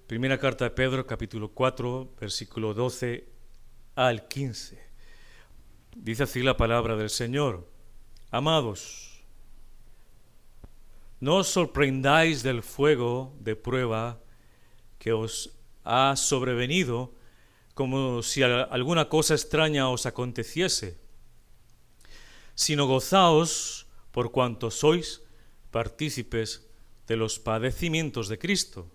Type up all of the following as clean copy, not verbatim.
Primera carta de Pedro, capítulo 4, versículo 12 al 15. Dice así la palabra del Señor: Amados, no os sorprendáis del fuego de prueba que os ha sobrevenido, como si alguna cosa extraña os aconteciese, sino gozaos por cuanto sois partícipes de los padecimientos de Cristo,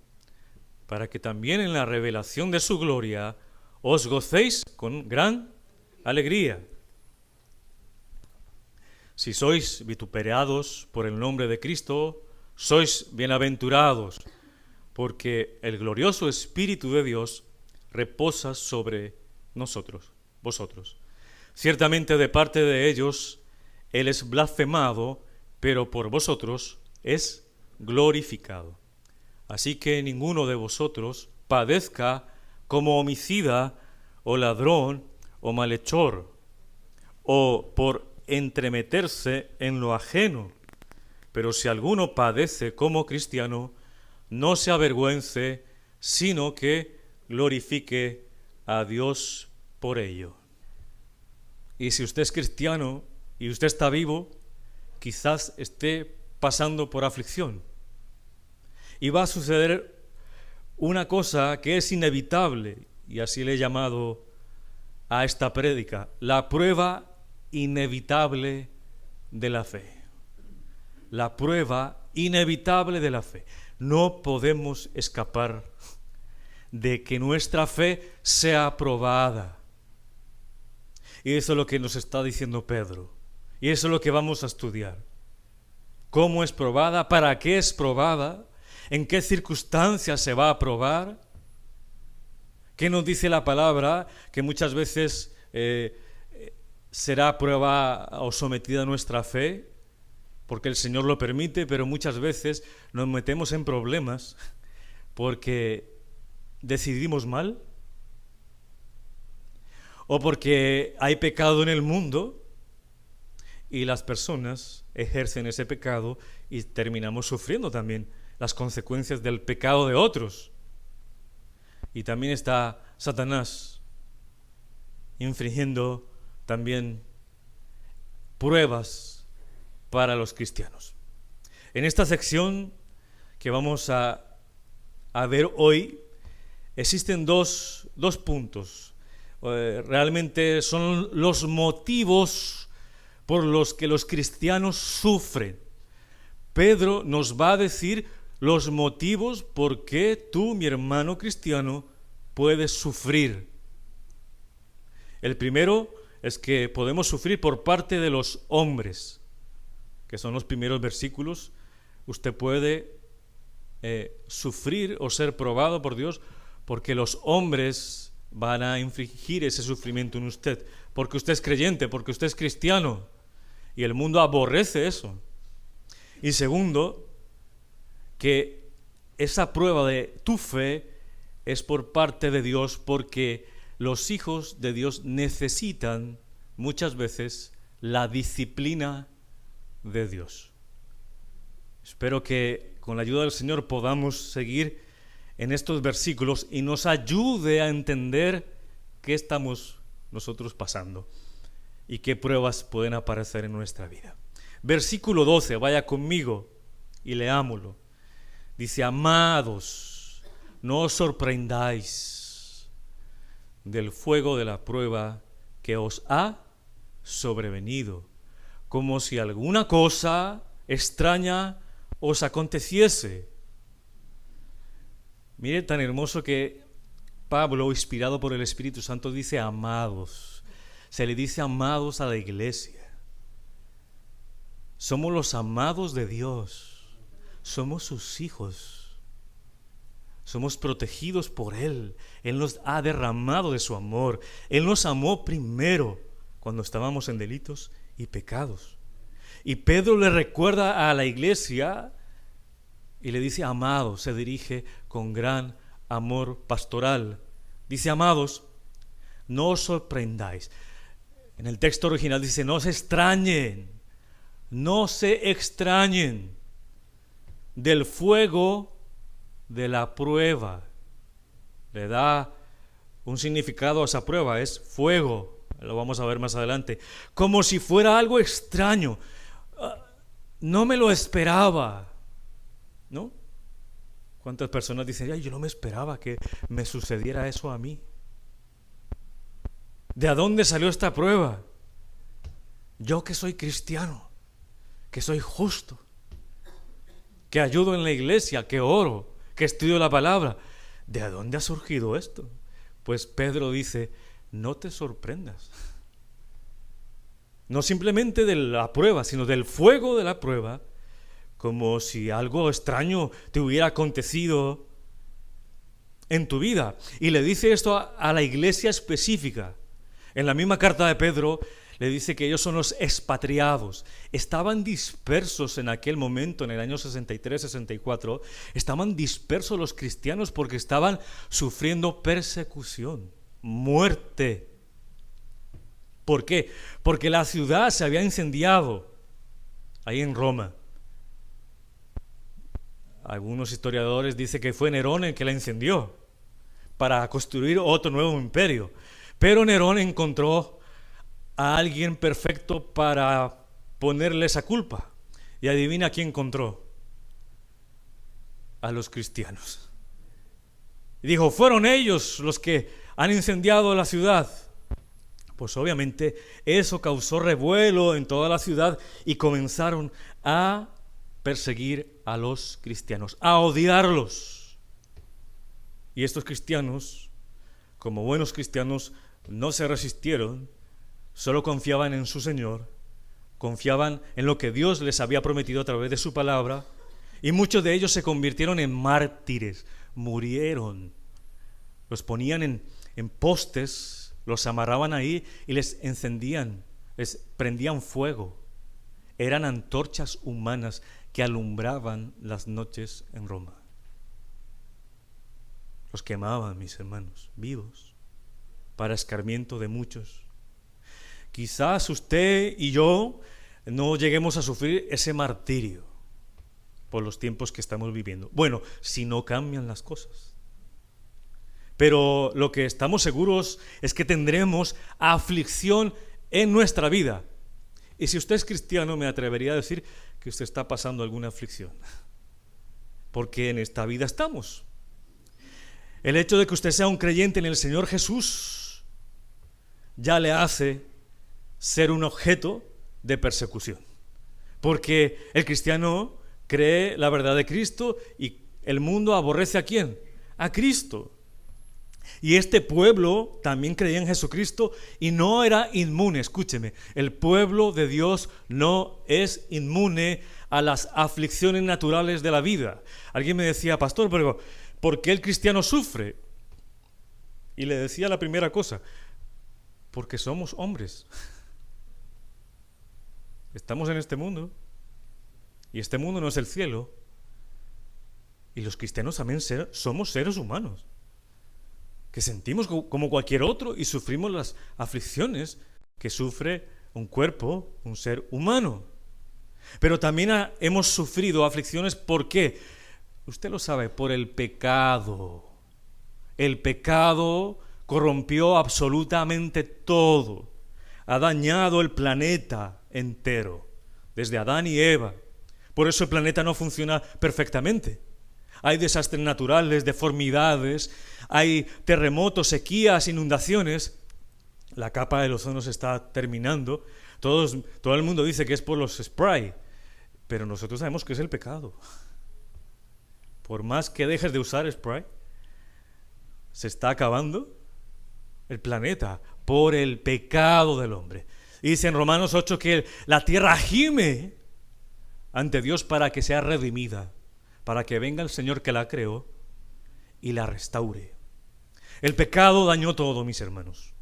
para que también en la revelación de su gloria os gocéis con gran alegría. Si sois vituperados por el nombre de Cristo, sois bienaventurados, porque el glorioso Espíritu de Dios reposa sobre vosotros. Ciertamente de parte de ellos Él es blasfemado, pero por vosotros es glorificado. Así que ninguno de vosotros padezca como homicida, o ladrón, o malhechor, o por entremeterse en lo ajeno. Pero si alguno padece como cristiano, no se avergüence, sino que glorifique a Dios por ello. Y si usted es cristiano y usted está vivo, quizás esté pasando por aflicción. Y va a suceder una cosa que es inevitable, y así le he llamado a esta prédica: la prueba inevitable de la fe. La prueba inevitable de la fe. No podemos escapar de que nuestra fe sea probada. Y eso es lo que nos está diciendo Pedro. Y eso es lo que vamos a estudiar. ¿Cómo es probada? ¿Para qué es probada? ¿En qué circunstancias se va a probar? ¿Qué nos dice la palabra? Que muchas veces será prueba o sometida nuestra fe, porque el Señor lo permite, pero muchas veces nos metemos en problemas porque decidimos mal, o porque hay pecado en el mundo y las personas ejercen ese pecado y terminamos sufriendo también las consecuencias del pecado de otros. Y también está Satanás infringiendo también pruebas para los cristianos. En esta sección que vamos a ver hoy existen dos puntos. Realmente son los motivos por los que los cristianos sufren. Pedro nos va a decir los motivos por qué tú, mi hermano cristiano, puedes sufrir. El primero es que podemos sufrir por parte de los hombres, que son los primeros versículos. Usted puede sufrir o ser probado por Dios porque los hombres van a infligir ese sufrimiento en usted, porque usted es creyente, porque usted es cristiano, y el mundo aborrece eso. Y segundo, que esa prueba de tu fe es por parte de Dios, porque los hijos de Dios necesitan muchas veces la disciplina de Dios. Espero que con la ayuda del Señor podamos seguir en estos versículos y nos ayude a entender qué estamos nosotros pasando y qué pruebas pueden aparecer en nuestra vida. Versículo 12, vaya conmigo y leámoslo. Dice: Amados, no os sorprendáis del fuego de la prueba que os ha sobrevenido, como si alguna cosa extraña os aconteciese. Mire tan hermoso que Pablo, inspirado por el Espíritu Santo, dice amados. Se le dice amados a la iglesia. Somos los amados de Dios. Somos sus hijos. Somos protegidos por Él. Él nos ha derramado de su amor. Él nos amó primero cuando estábamos en delitos y pecados. Y Pedro le recuerda a la iglesia y le dice amados, se dirige con gran amor pastoral. Dice: amados, no os sorprendáis. En el texto original dice: no se extrañen del fuego de la prueba. le da un significado a esa prueba, es fuego, lo vamos a ver más adelante, como si fuera algo extraño. No me lo esperaba, ¿no? ¿Cuántas personas dicen, ay, yo no me esperaba que me sucediera eso a mí? ¿De dónde salió esta prueba? Yo que soy cristiano, que soy justo, que ayudo en la iglesia, que oro, que estudio la palabra, ¿de dónde ha surgido esto? Pues Pedro dice, no te sorprendas. No simplemente de la prueba, sino del fuego de la prueba, como si algo extraño te hubiera acontecido en tu vida. Y le dice esto a la iglesia específica. En la misma carta de Pedro le dice que ellos son los expatriados. Estaban dispersos en aquel momento, en el año 63-64, estaban dispersos los cristianos porque estaban sufriendo persecución, muerte. ¿Por qué? Porque la ciudad se había incendiado ahí en Roma. Algunos historiadores dicen que fue Nerón el que la incendió para construir otro nuevo imperio. Pero Nerón encontró a alguien perfecto para ponerle esa culpa. Y adivina quién encontró. A los cristianos. Y dijo, fueron ellos los que han incendiado la ciudad. Pues obviamente eso causó revuelo en toda la ciudad y comenzaron a perseguir a los cristianos, a odiarlos. Y estos cristianos, como buenos cristianos, no se resistieron, solo confiaban en su Señor, confiaban en lo que Dios les había prometido a través de su palabra, y muchos de ellos se convirtieron en mártires, murieron. Los ponían en postes, los amarraban ahí y les encendían, les prendían fuego. Eran antorchas humanas que alumbraban las noches en Roma. Los quemaban, mis hermanos, vivos, para escarmiento de muchos. Quizás usted y yo no lleguemos a sufrir ese martirio por los tiempos que estamos viviendo. Bueno, si no cambian las cosas. Pero lo que estamos seguros es que tendremos aflicción en nuestra vida. Y si usted es cristiano, me atrevería a decir que usted está pasando alguna aflicción. Porque en esta vida estamos. El hecho de que usted sea un creyente en el Señor Jesús ya le hace ser un objeto de persecución. Porque el cristiano cree la verdad de Cristo y el mundo aborrece ¿a quién? A Cristo. Y este pueblo también creía en Jesucristo y no era inmune. Escúcheme, el pueblo de Dios no es inmune a las aflicciones naturales de la vida. Alguien me decía, pastor, pero ¿por qué el cristiano sufre? Y le decía la primera cosa, porque somos hombres. Estamos en este mundo y este mundo no es el cielo. Y los cristianos también somos seres humanos que sentimos como cualquier otro y sufrimos las aflicciones que sufre un cuerpo, un ser humano. Pero también hemos sufrido aflicciones, ¿por qué? Usted lo sabe, por el pecado. El pecado corrompió absolutamente todo. Ha dañado el planeta entero, desde Adán y Eva. Por eso el planeta no funciona perfectamente. Hay desastres naturales, deformidades, hay terremotos, sequías, inundaciones. La capa del ozono se está terminando. Todo el mundo dice que es por los spray, pero nosotros sabemos que es el pecado. Por más que dejes de usar spray, se está acabando el planeta por el pecado del hombre. Y dice en Romanos 8 que la tierra gime ante Dios para que sea redimida, para que venga el Señor que la creó y la restaure. El pecado dañó todo, mis hermanos.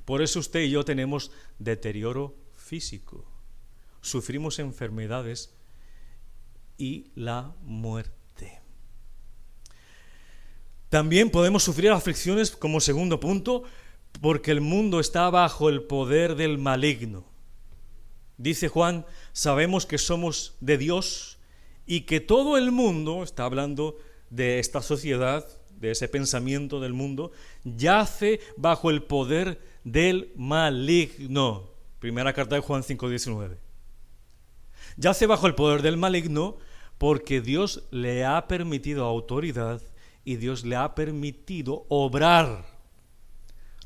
Por eso usted y yo tenemos deterioro físico, sufrimos enfermedades y la muerte. También podemos sufrir aflicciones, como segundo punto, porque el mundo está bajo el poder del maligno. Dice Juan, sabemos que somos de Dios y que todo el mundo, está hablando de esta sociedad de ese pensamiento del mundo, yace bajo el poder del maligno. Primera carta de Juan 5:19. Yace bajo el poder del maligno porque Dios le ha permitido autoridad y Dios le ha permitido obrar.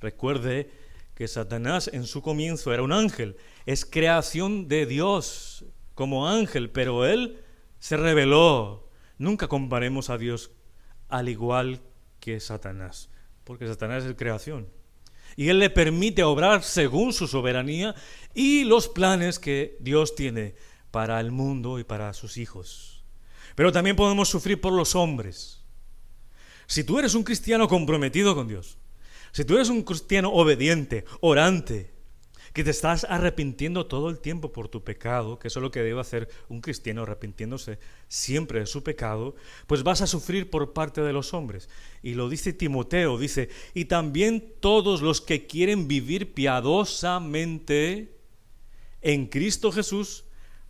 Recuerde que Satanás en su comienzo era un ángel, es creación de Dios como ángel, pero él se rebeló. Nunca comparemos a Dios al igual que Satanás, porque Satanás es creación. Y él le permite obrar según su soberanía y los planes que Dios tiene para el mundo y para sus hijos. Pero también podemos sufrir por los hombres. Si tú eres un cristiano comprometido con Dios, si tú eres un cristiano obediente, orante, que te estás arrepintiendo todo el tiempo por tu pecado, que eso es lo que debe hacer un cristiano, arrepintiéndose siempre de su pecado, pues vas a sufrir por parte de los hombres. Y lo dice Timoteo, dice, y también todos los que quieren vivir piadosamente en Cristo Jesús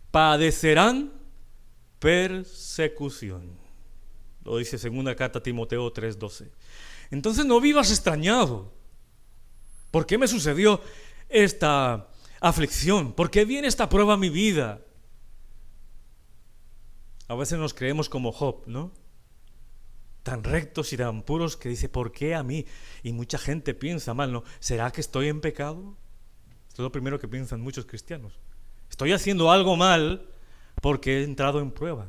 padecerán persecución. Lo dice segunda carta a Timoteo 3:12. Entonces no vivas extrañado. ¿Por qué me sucedió esta aflicción? ¿Por qué viene esta prueba a mi vida? A veces nos creemos como Job, ¿no? Tan rectos y tan puros que dice, ¿por qué a mí? Y mucha gente piensa mal, ¿no? ¿Será que estoy en pecado? Esto es lo primero que piensan muchos cristianos. Estoy haciendo algo mal porque he entrado en prueba.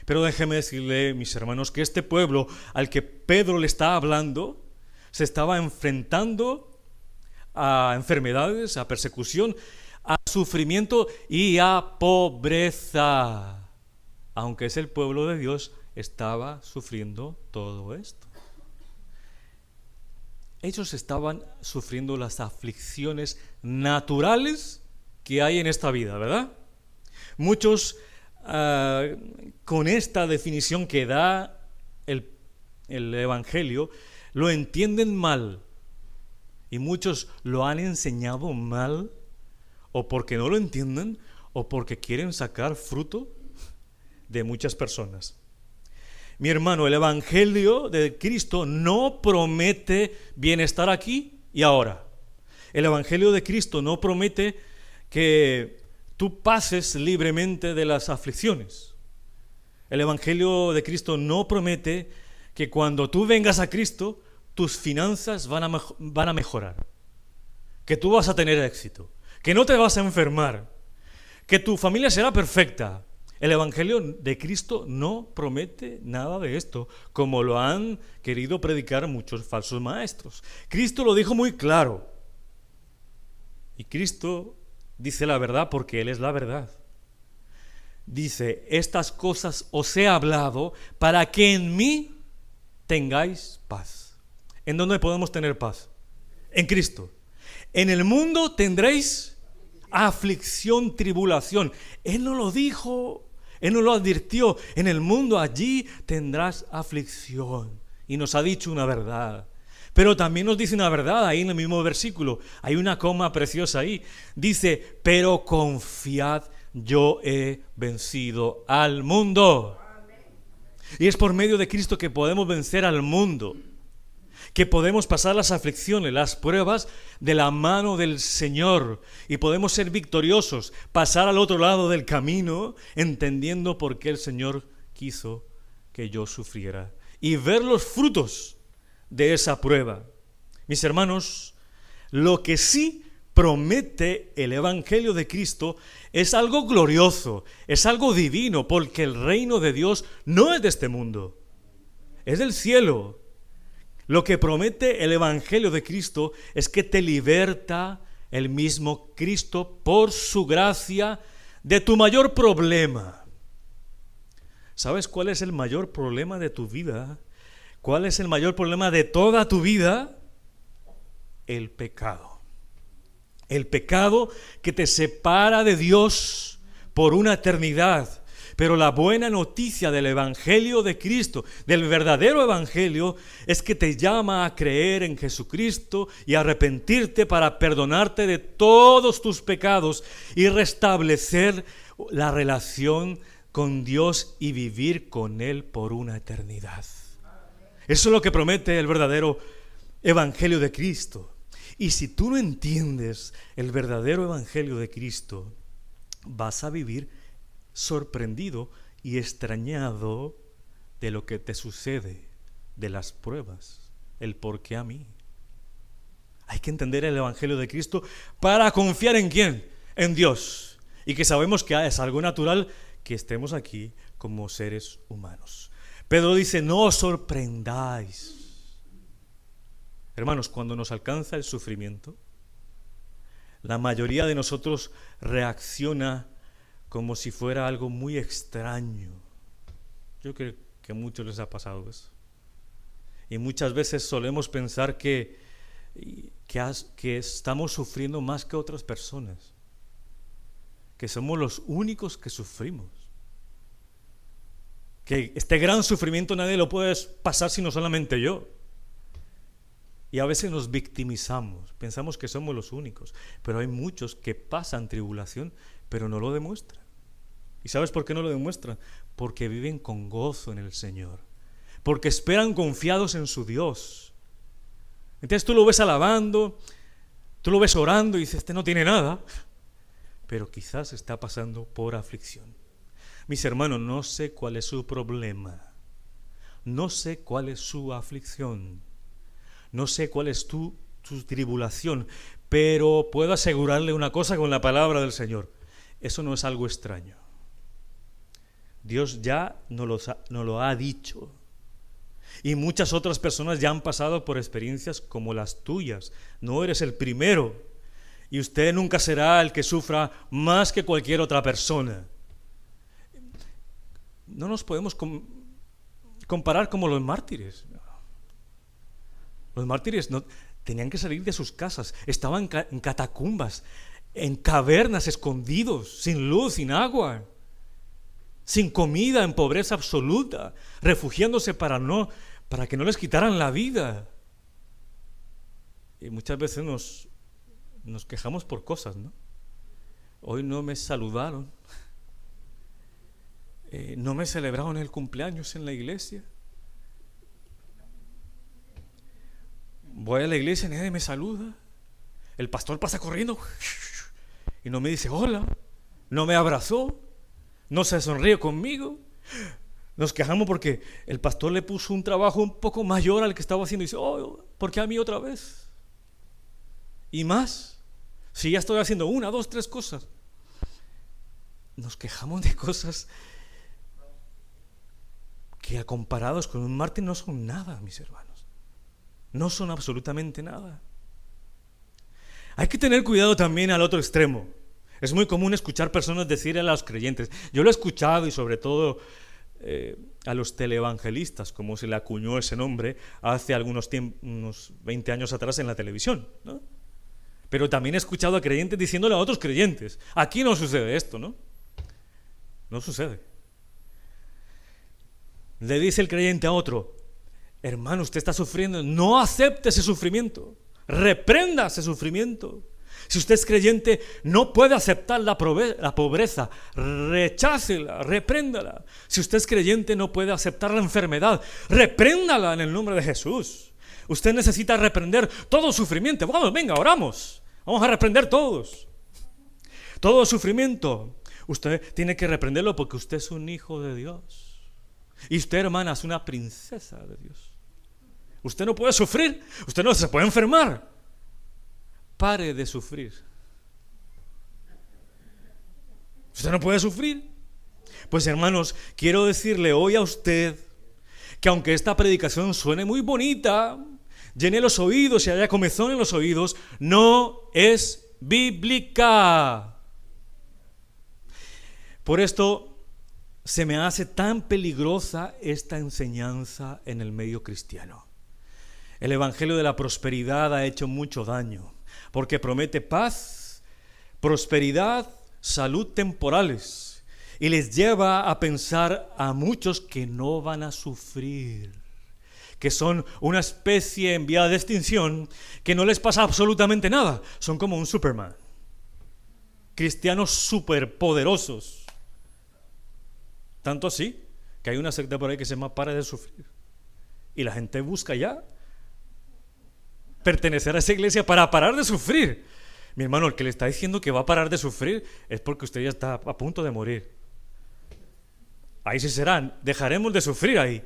Pero déjeme decirle, mis hermanos, que este pueblo al que Pedro le está hablando se estaba enfrentando a enfermedades, a persecución, a sufrimiento y a pobreza. Aunque es el pueblo de Dios, estaba sufriendo todo esto. Ellos estaban sufriendo las aflicciones naturales que hay en esta vida, ¿verdad? Muchos con esta definición que da el Evangelio lo entienden mal. Y muchos lo han enseñado mal, o porque no lo entienden, o porque quieren sacar fruto de muchas personas. Mi hermano, el Evangelio de Cristo no promete bienestar aquí y ahora. El Evangelio de Cristo no promete que tú pases libremente de las aflicciones. El Evangelio de Cristo no promete que cuando tú vengas a Cristo, tus finanzas van a mejorar, que tú vas a tener éxito, que no te vas a enfermar, que tu familia será perfecta. El Evangelio de Cristo no promete nada de esto, como lo han querido predicar muchos falsos maestros. Cristo lo dijo muy claro. Y Cristo dice la verdad porque Él es la verdad. Dice, estas cosas os he hablado para que en mí tengáis paz. ¿En dónde podemos tener paz? En Cristo. En el mundo tendréis aflicción, tribulación. Él no lo dijo, Él no lo advirtió. En el mundo allí tendrás aflicción. Y nos ha dicho una verdad. Pero también nos dice una verdad ahí en el mismo versículo. Hay una coma preciosa ahí. Dice, pero confiad, yo he vencido al mundo. Y es por medio de Cristo que podemos vencer al mundo. Que podemos pasar las aflicciones, las pruebas de la mano del Señor. Y podemos ser victoriosos, pasar al otro lado del camino, entendiendo por qué el Señor quiso que yo sufriera. Y ver los frutos de esa prueba. Mis hermanos, lo que sí promete el Evangelio de Cristo es algo glorioso, es algo divino, porque el reino de Dios no es de este mundo, es del cielo. Lo que promete el Evangelio de Cristo es que te liberta el mismo Cristo por su gracia de tu mayor problema. ¿Sabes cuál es el mayor problema de tu vida? ¿Cuál es el mayor problema de toda tu vida? El pecado. El pecado que te separa de Dios por una eternidad. Pero la buena noticia del Evangelio de Cristo, del verdadero Evangelio, es que te llama a creer en Jesucristo y a arrepentirte para perdonarte de todos tus pecados y restablecer la relación con Dios y vivir con Él por una eternidad. Eso es lo que promete el verdadero Evangelio de Cristo. Y si tú no entiendes el verdadero Evangelio de Cristo, vas a vivir sorprendido y extrañado de lo que te sucede, de las pruebas, el por qué a mí. Hay que entender el Evangelio de Cristo para confiar ¿en quién? En Dios. Y que sabemos que es algo natural que estemos aquí como seres humanos. Pedro dice, no os sorprendáis. Hermanos, cuando nos alcanza el sufrimiento, la mayoría de nosotros reacciona como si fuera algo muy extraño. Yo creo que a muchos les ha pasado eso. Y muchas veces solemos pensar que estamos sufriendo más que otras personas, que somos los únicos que sufrimos, que este gran sufrimiento nadie lo puede pasar sino solamente yo. Y a veces nos victimizamos, pensamos que somos los únicos, pero hay muchos que pasan tribulación, pero no lo demuestran. ¿Y sabes por qué no lo demuestran? Porque viven con gozo en el Señor, porque esperan confiados en su Dios. Entonces tú lo ves alabando, tú lo ves orando y dices, este no tiene nada, pero quizás está pasando por aflicción. Mis hermanos, no sé cuál es su problema, no sé cuál es su aflicción, no sé cuál es tu tribulación, pero puedo asegurarle una cosa con la palabra del Señor: eso no es algo extraño. Dios ya nos lo ha dicho. Y muchas otras personas ya han pasado por experiencias como las tuyas. No eres el primero. Y usted nunca será el que sufra más que cualquier otra persona. No nos podemos comparar como los mártires. Los mártires tenían que salir de sus casas. Estaban en catacumbas, en cavernas, escondidos, sin luz, sin agua, sin comida, en pobreza absoluta, refugiándose para que no les quitaran la vida. Y muchas veces nos quejamos por cosas, ¿no? Hoy no me saludaron, no me celebraron el cumpleaños en la iglesia. Voy a la iglesia y nadie me saluda. El pastor pasa corriendo y no me dice hola, no me abrazó, no se sonríe conmigo. Nos quejamos porque el pastor le puso un trabajo un poco mayor al que estaba haciendo y dice, oh, ¿por qué a mí otra vez? Y más, si ya estoy haciendo 1, 2, 3 cosas. Nos quejamos de cosas que comparados con un mártir no son nada, mis hermanos. No son absolutamente nada. Hay que tener cuidado también al otro extremo. Es muy común escuchar personas decir a los creyentes, yo lo he escuchado y sobre todo a los televangelistas, como se le acuñó ese nombre hace unos 20 años atrás en la televisión, ¿no? Pero también he escuchado a creyentes diciéndole a otros creyentes, aquí no sucede esto, ¿no? No sucede. Le dice el creyente a otro, hermano, usted está sufriendo, no acepte ese sufrimiento, reprenda ese sufrimiento. Si usted es creyente, no puede aceptar la pobreza, rechácela, repréndala. Si usted es creyente, no puede aceptar la enfermedad, repréndala en el nombre de Jesús. Usted necesita reprender todo sufrimiento. Vamos, venga, oramos. Vamos a reprender todos. Todo sufrimiento, usted tiene que reprenderlo porque usted es un hijo de Dios. Y usted, hermana, es una princesa de Dios. Usted no puede sufrir, usted no se puede enfermar. Pare de sufrir. Usted no puede sufrir. Pues hermanos, quiero decirle hoy a usted que aunque esta predicación suene muy bonita, llene los oídos y haya comezón en los oídos, no es bíblica. Por esto se me hace tan peligrosa esta enseñanza en el medio cristiano. El evangelio de la prosperidad ha hecho mucho daño, porque promete paz, prosperidad, salud temporales, y les lleva a pensar a muchos que no van a sufrir, que son una especie en vía de extinción, que no les pasa absolutamente nada, son como un Superman, cristianos superpoderosos, tanto así que hay una secta por ahí que se llama Para de Sufrir, Y la gente busca ya pertenecer a esa iglesia para parar de sufrir. Mi hermano, el que le está diciendo que va a parar de sufrir es porque usted ya está a punto de morir. Ahí sí será, dejaremos de sufrir ahí.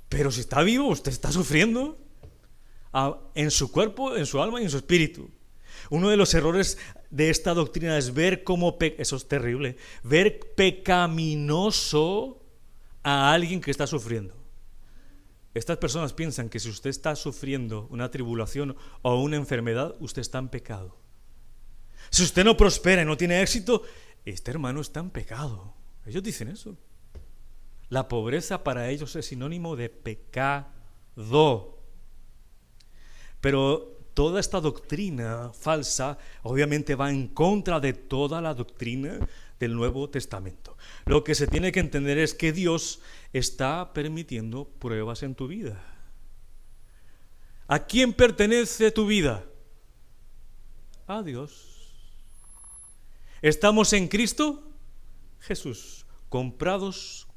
Pero si está vivo, usted está sufriendo en su cuerpo, en su alma y en su espíritu. Uno de los errores de esta doctrina es ver como, eso es terrible, ver pecaminoso a alguien que está sufriendo. Estas personas piensan que si usted está sufriendo una tribulación o una enfermedad, usted está en pecado. Si usted no prospera y no tiene éxito, este hermano está en pecado. Ellos dicen eso. La pobreza para ellos es sinónimo de pecado. Pero toda esta doctrina falsa obviamente va en contra de toda la doctrina del Nuevo Testamento. Lo que se tiene que entender es que Dios está permitiendo pruebas en tu vida. ¿A quién pertenece tu vida? A Dios. ¿Estamos en Cristo Jesús, comprados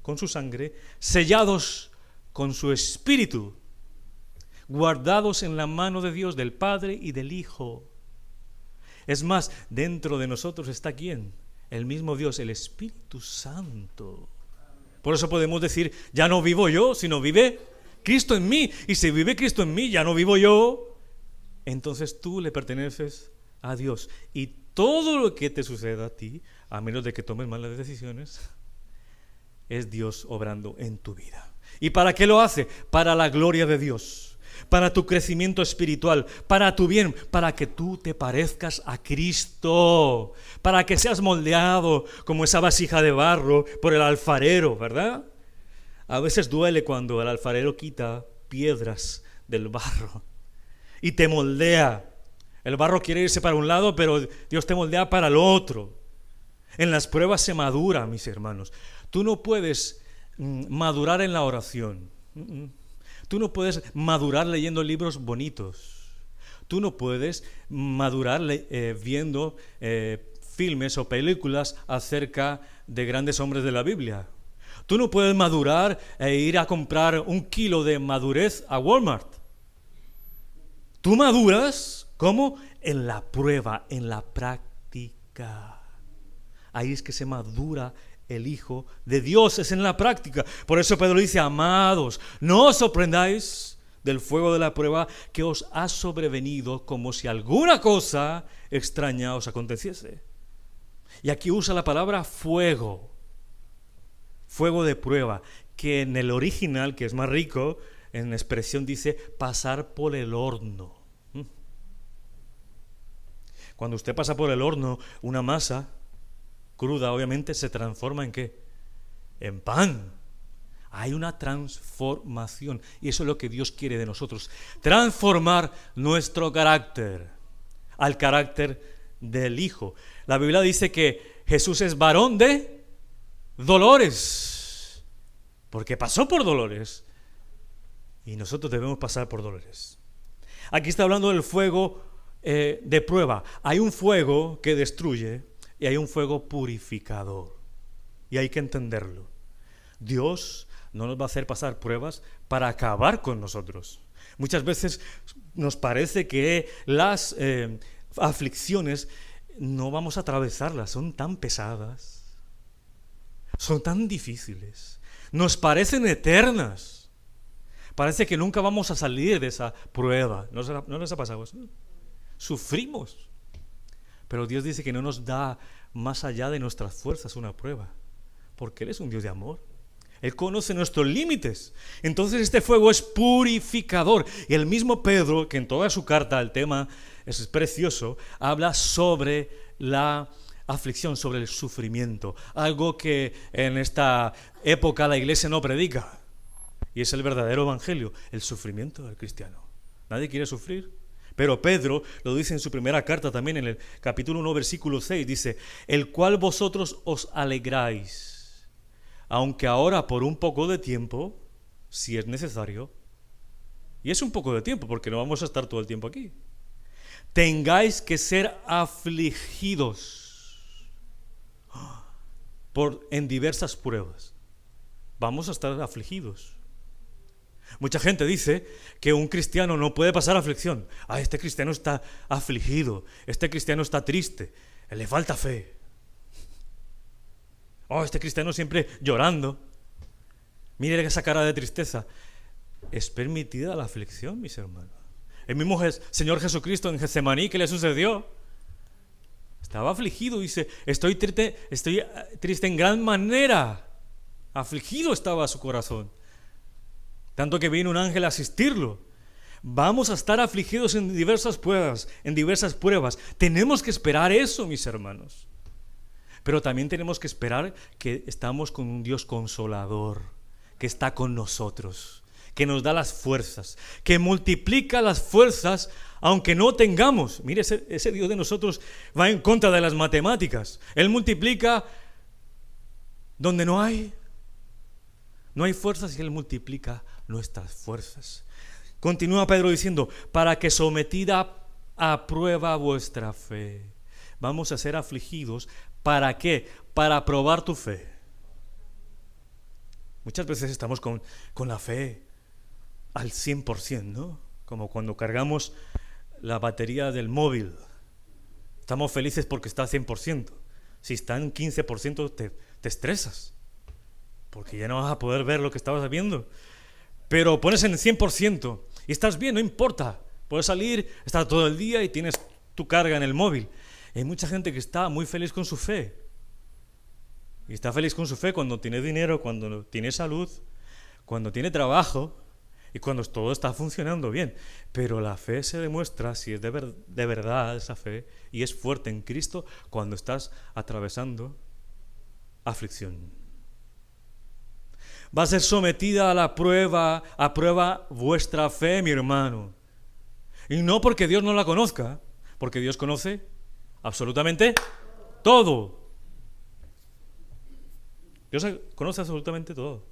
con su sangre, sellados con su Espíritu, guardados en la mano de Dios, del Padre y del Hijo? Es más, dentro de nosotros está ¿quién? El mismo Dios, el Espíritu Santo. Por eso podemos decir, ya no vivo yo, sino vive Cristo en mí. Y si vive Cristo en mí, ya no vivo yo, entonces tú le perteneces a Dios. Y todo lo que te suceda a ti, a menos de que tomes malas decisiones, es Dios obrando en tu vida. ¿Y para qué lo hace? Para la gloria de Dios, para tu crecimiento espiritual, para tu bien, para que tú te parezcas a Cristo, para que seas moldeado como esa vasija de barro por el alfarero, ¿verdad? A veces duele cuando el alfarero quita piedras del barro y te moldea. El barro quiere irse para un lado, pero Dios te moldea para el otro. En las pruebas se madura, mis hermanos. Tú no puedes madurar en la oración. Tú no puedes madurar leyendo libros bonitos. Tú no puedes madurar viendo filmes o películas acerca de grandes hombres de la Biblia. Tú no puedes madurar e ir a comprar 1 kilo de madurez a Walmart. Tú maduras, ¿cómo? En la prueba, en la práctica. Ahí es que se madura el Hijo de Dios, es en la práctica. Por eso Pedro dice, amados, no os sorprendáis del fuego de la prueba que os ha sobrevenido como si alguna cosa extraña os aconteciese. Y aquí usa la palabra fuego, fuego de prueba, que en el original, que es más rico, en expresión dice pasar por el horno. Cuando usted pasa por el horno, una masa cruda obviamente se transforma ¿en qué? En pan. Hay una transformación y eso es lo que Dios quiere de nosotros, transformar nuestro carácter al carácter del Hijo. La Biblia dice que Jesús es varón de dolores, porque pasó por dolores y nosotros debemos pasar por dolores. Aquí está hablando del fuego de prueba. Hay un fuego que destruye y hay un fuego purificador y hay que entenderlo. Dios no nos va a hacer pasar pruebas para acabar con nosotros. Muchas veces nos parece que las aflicciones no vamos a atravesarlas, son tan pesadas, son tan difíciles, nos parecen eternas. Parece que nunca vamos a salir de esa prueba. ¿No les ha pasado eso? Sufrimos. Pero Dios dice que no nos da más allá de nuestras fuerzas una prueba, porque Él es un Dios de amor. Él conoce nuestros límites. Entonces este fuego es purificador. Y el mismo Pedro, que en toda su carta el tema es precioso, habla sobre la aflicción, sobre el sufrimiento. Algo que en esta época la iglesia no predica. Y es el verdadero evangelio, el sufrimiento del cristiano. Nadie quiere sufrir. Pero Pedro lo dice en su primera carta también, en el capítulo 1, versículo 6, dice, el cual vosotros os alegráis, aunque ahora por un poco de tiempo, si es necesario, y es un poco de tiempo porque no vamos a estar todo el tiempo aquí, tengáis que ser afligidos en diversas pruebas. Vamos a estar afligidos. Mucha gente dice que un cristiano no puede pasar aflicción. Este cristiano está afligido, este cristiano está triste, le falta fe. Este cristiano siempre llorando. Mire esa cara de tristeza. ¿Es permitida la aflicción, mis hermanos? El mismo Señor Jesucristo en Getsemaní, ¿qué le sucedió? Estaba afligido, dice, estoy triste en gran manera. Afligido estaba su corazón. Tanto que vino un ángel a asistirlo. Vamos a estar afligidos en diversas pruebas. Tenemos que esperar eso, mis hermanos. Pero también tenemos que esperar que estamos con un Dios consolador, que está con nosotros, que nos da las fuerzas, que multiplica las fuerzas aunque no tengamos. Mire, ese Dios de nosotros va en contra de las matemáticas. Él multiplica donde no hay fuerzas y Él multiplica nuestras fuerzas. Continúa Pedro diciendo, para que sometida a prueba vuestra fe. Vamos a ser afligidos. ¿Para qué? Para probar tu fe. Muchas veces estamos con la fe al 100%, ¿no? Como cuando cargamos la batería del móvil. Estamos felices porque está al 100%. Si está en 15% te estresas, porque ya no vas a poder ver lo que estabas viendo. Pero pones en el 100% y estás bien, no importa. Puedes salir, estar todo el día y tienes tu carga en el móvil. Hay mucha gente que está muy feliz con su fe. Y está feliz con su fe cuando tiene dinero, cuando tiene salud, cuando tiene trabajo y cuando todo está funcionando bien. Pero la fe se demuestra, si es de verdad esa fe, y es fuerte en Cristo, cuando estás atravesando aflicción. Va a ser sometida a prueba vuestra fe, mi hermano. Y no porque Dios no la conozca, porque Dios conoce absolutamente todo. Dios conoce absolutamente todo.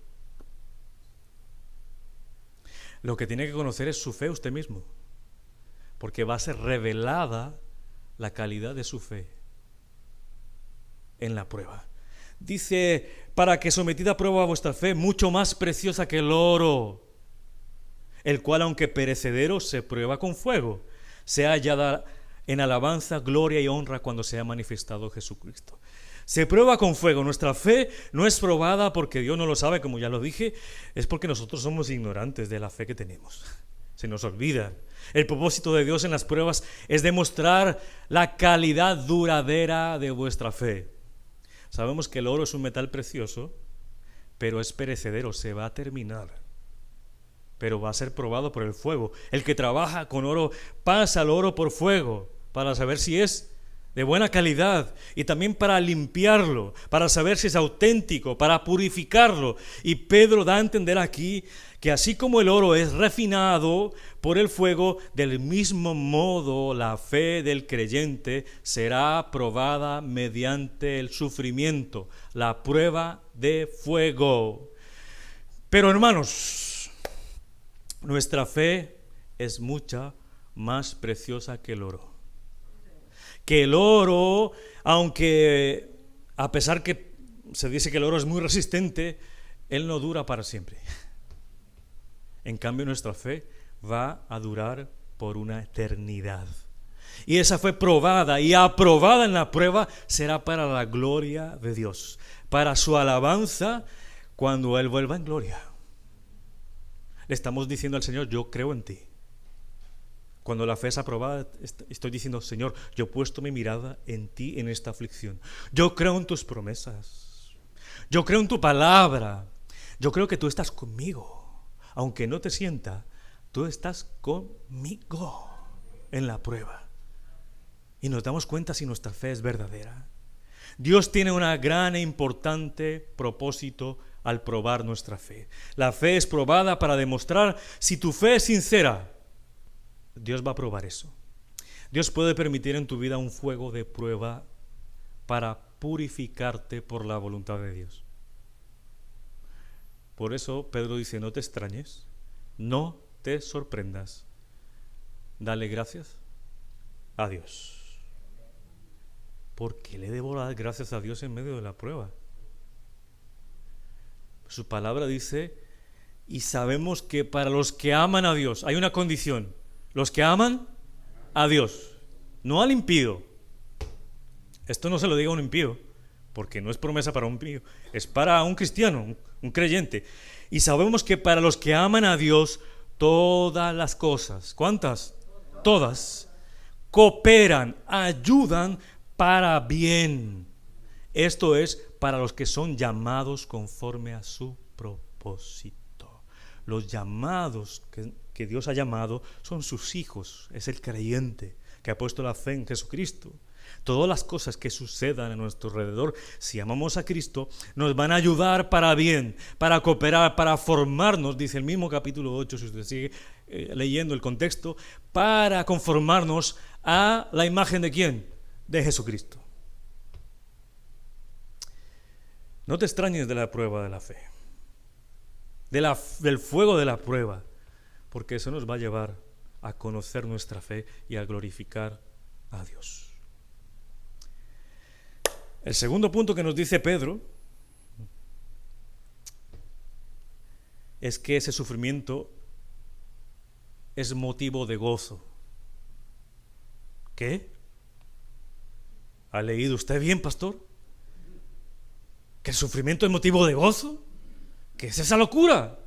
Lo que tiene que conocer es su fe usted mismo, porque va a ser revelada la calidad de su fe en la prueba. Dice, para que sometida a prueba vuestra fe, mucho más preciosa que el oro, el cual aunque perecedero se prueba con fuego, sea hallada en alabanza, gloria y honra cuando sea manifestado Jesucristo. Se prueba con fuego. Nuestra fe no es probada porque Dios no lo sabe, como ya lo dije, es porque nosotros somos ignorantes de la fe que tenemos. Se nos olvida. El propósito de Dios en las pruebas es demostrar la calidad duradera de vuestra fe. Sabemos que el oro es un metal precioso, pero es perecedero, se va a terminar. Pero va a ser probado por el fuego. El que trabaja con oro pasa el oro por fuego para saber si es de buena calidad y también para limpiarlo, para saber si es auténtico, para purificarlo. Y Pedro da a entender aquí que así como el oro es refinado por el fuego, del mismo modo la fe del creyente será probada mediante el sufrimiento, la prueba de fuego. Pero hermanos, nuestra fe es mucha más preciosa que el oro. Que el oro, aunque a pesar que se dice que el oro es muy resistente, él no dura para siempre. En cambio, nuestra fe va a durar por una eternidad. Y esa fue probada y aprobada en la prueba será para la gloria de Dios, para su alabanza cuando Él vuelva en gloria. Le estamos diciendo al Señor, yo creo en ti. Cuando la fe es aprobada, estoy diciendo, Señor, yo he puesto mi mirada en ti en esta aflicción. Yo creo en tus promesas. Yo creo en tu palabra. Yo creo que tú estás conmigo. Aunque no te sienta, tú estás conmigo en la prueba. Y nos damos cuenta si nuestra fe es verdadera. Dios tiene un gran e importante propósito al probar nuestra fe. La fe es probada para demostrar si tu fe es sincera. Dios va a probar eso. Dios puede permitir en tu vida un fuego de prueba para purificarte por la voluntad de Dios. Por eso Pedro dice, no te extrañes, no te sorprendas. Dale gracias a Dios. ¿Por qué le debo dar gracias a Dios en medio de la prueba? Su palabra dice Y sabemos que para los que aman a Dios hay una condición: los que aman a Dios, no al impío. Esto no se lo diga a un impío, porque no es promesa para un impío, es para un cristiano, un creyente. Y sabemos que para los que aman a Dios, todas las cosas, ¿cuántas? Todas, cooperan, ayudan para bien. Esto es para los que son llamados conforme a su propósito. Los llamados que Dios ha llamado son sus hijos, es el creyente que ha puesto la fe en Jesucristo. Todas las cosas que sucedan a nuestro alrededor, si amamos a Cristo, nos van a ayudar para bien, para cooperar, para formarnos, dice el mismo capítulo 8, si usted sigue leyendo el contexto, para conformarnos a la imagen de ¿quién? De Jesucristo. No te extrañes de la prueba de la fe, del fuego de la prueba, porque eso nos va a llevar a conocer nuestra fe y a glorificar a Dios. El segundo punto que nos dice Pedro es que ese sufrimiento es motivo de gozo. ¿Qué? ¿Ha leído usted bien, pastor? ¿Que el sufrimiento es motivo de gozo? ¿Qué es esa locura?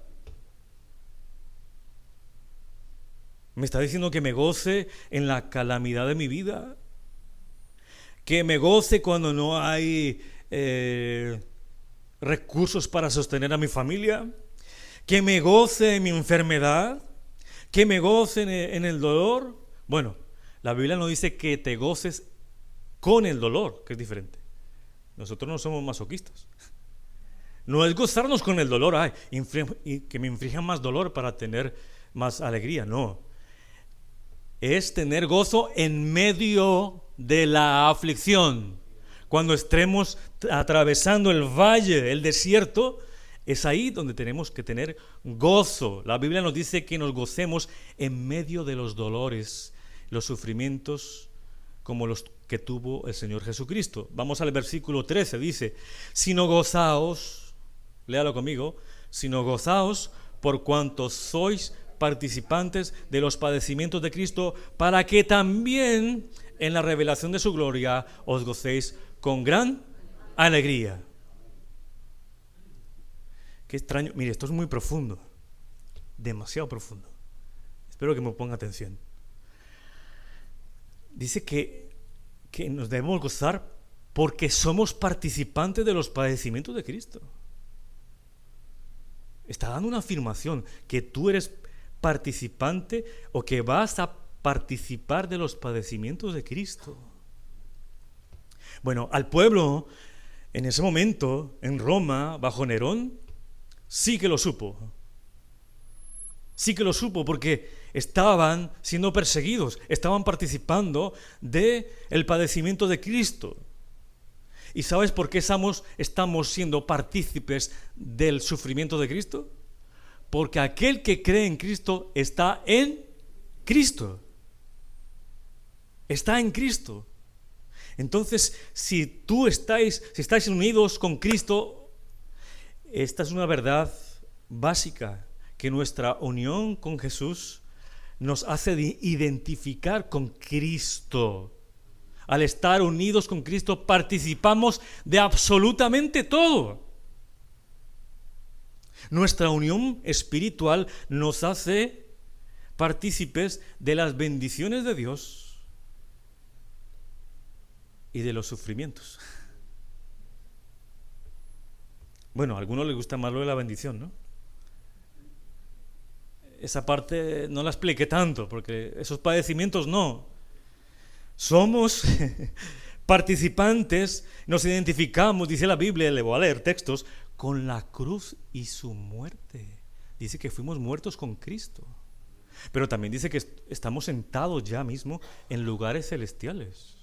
¿Me está diciendo que me goce en la calamidad de mi vida? ¿Que me goce cuando no hay recursos para sostener a mi familia? ¿Que me goce en mi enfermedad? ¿Que me goce en el dolor? Bueno, la Biblia nos dice que te goces con el dolor, que es diferente. Nosotros no somos masoquistas. No es gozarnos con el dolor, que me inflijan más dolor para tener más alegría, no. Es tener gozo en medio de la aflicción. Cuando estemos atravesando el valle, el desierto, es ahí donde tenemos que tener gozo. La Biblia nos dice que nos gocemos en medio de los dolores, los sufrimientos como los que tuvo el Señor Jesucristo. Vamos al versículo 13, dice: sino gozaos, léalo conmigo, sino gozaos por cuanto sois participantes de los padecimientos de Cristo, para que también en la revelación de su gloria os gocéis con gran alegría. Qué extraño, mire, esto es muy profundo, demasiado profundo. Espero que me ponga atención. Dice que nos debemos gozar porque somos participantes de los padecimientos de Cristo. Está dando una afirmación, que tú eres participante o que vas a participar de los padecimientos de Cristo. Bueno, al pueblo en ese momento, en Roma, bajo Nerón, sí que lo supo. Sí que lo supo porque estaban siendo perseguidos, estaban participando del padecimiento de Cristo. ¿Y sabes por qué estamos siendo partícipes del sufrimiento de Cristo? Porque aquel que cree en Cristo está en Cristo. Está en Cristo. Entonces, si estáis unidos con Cristo, esta es una verdad básica, que nuestra unión con Jesús nos hace identificar con Cristo. Al estar unidos con Cristo, participamos de absolutamente todo. Nuestra unión espiritual nos hace partícipes de las bendiciones de Dios y de los sufrimientos. Bueno, a algunos les gusta más lo de la bendición, ¿no? Esa parte no la expliqué tanto, porque esos padecimientos no. Somos participantes, nos identificamos, dice la Biblia, le voy a leer textos, con la cruz y su muerte. Dice que fuimos muertos con Cristo. Pero también dice que estamos sentados ya mismo en lugares celestiales.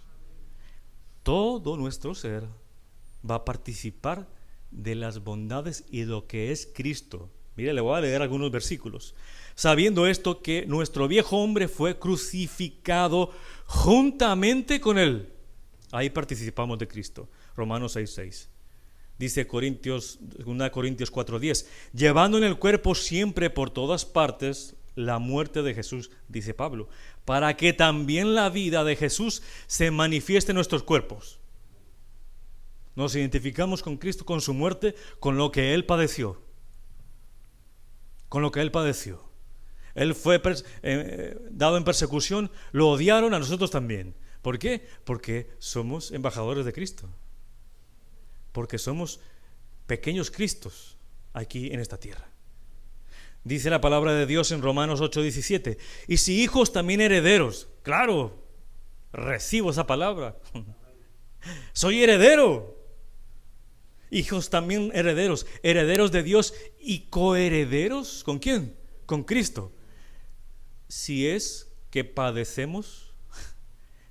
Todo nuestro ser va a participar de las bondades y lo que es Cristo. Mire, le voy a leer algunos versículos. Sabiendo esto, que nuestro viejo hombre fue crucificado juntamente con él. Ahí participamos de Cristo. Romanos 6:6. Dice 2 Corintios 4:10, llevando en el cuerpo siempre por todas partes la muerte de Jesús, dice Pablo, para que también la vida de Jesús se manifieste en nuestros cuerpos. Nos identificamos con Cristo, con su muerte, con lo que Él padeció. Con lo que Él padeció. Él fue dado en persecución, lo odiaron, a nosotros también. ¿Por qué? Porque somos embajadores de Cristo. Porque somos pequeños Cristos aquí en esta tierra. Dice la palabra de Dios en Romanos 8:17, y si hijos también herederos. Claro, recibo esa palabra. Soy heredero. Hijos también herederos, herederos de Dios y coherederos. ¿Con quién? Con Cristo. Si es que padecemos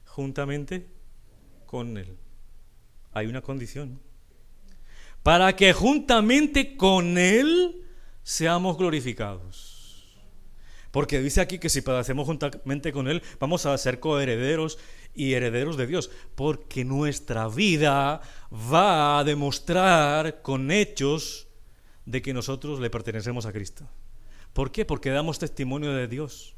juntamente con Él. Hay una condición. Para que juntamente con Él seamos glorificados. Porque dice aquí que si padecemos juntamente con Él, vamos a ser coherederos y herederos de Dios. Porque nuestra vida va a demostrar con hechos de que nosotros le pertenecemos a Cristo. ¿Por qué? Porque damos testimonio de Dios.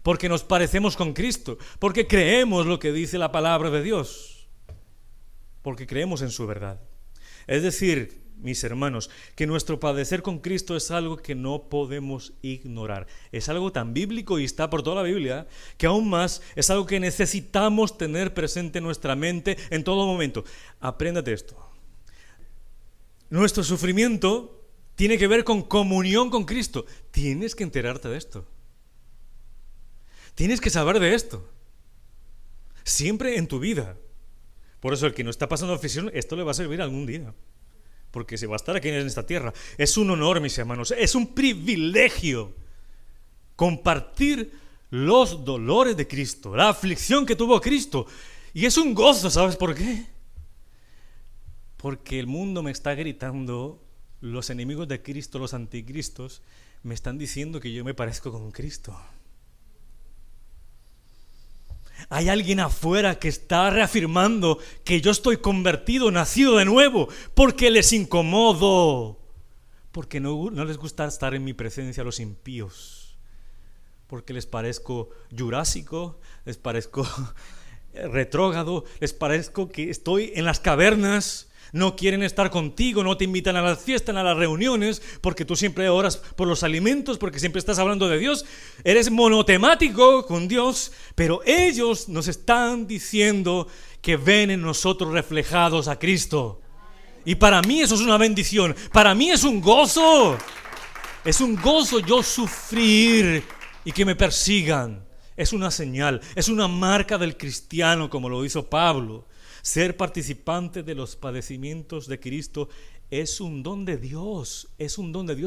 Porque nos parecemos con Cristo. Porque creemos lo que dice la palabra de Dios. Porque creemos en su verdad. Es decir, mis hermanos, que nuestro padecer con Cristo es algo que no podemos ignorar. Es algo tan bíblico y está por toda la Biblia, que aún más es algo que necesitamos tener presente en nuestra mente en todo momento. Apréndate esto. Nuestro sufrimiento tiene que ver con comunión con Cristo. Tienes que enterarte de esto. Tienes que saber de esto. Siempre en tu vida. Por eso el que no está pasando aflicción, esto le va a servir algún día. Porque se va a estar aquí en esta tierra. Es un honor, mis hermanos, es un privilegio compartir los dolores de Cristo, la aflicción que tuvo Cristo. Y es un gozo, ¿sabes por qué? Porque el mundo me está gritando, los enemigos de Cristo, los anticristos, me están diciendo que yo me parezco con Cristo. Hay alguien afuera que está reafirmando que yo estoy convertido, nacido de nuevo, porque les incomodo, porque no les gusta estar en mi presencia a los impíos, porque les parezco jurásico, les parezco retrógrado, les parezco que estoy en las cavernas. No quieren estar contigo, no te invitan a las fiestas, a las reuniones, porque tú siempre oras por los alimentos, porque siempre estás hablando de Dios. Eres monotemático con Dios, pero ellos nos están diciendo que ven en nosotros reflejados a Cristo. Y para mí eso es una bendición, para mí es un gozo. Es un gozo yo sufrir y que me persigan. Es una señal, es una marca del cristiano, como lo hizo Pablo. Ser participante de los padecimientos de Cristo es un don de Dios,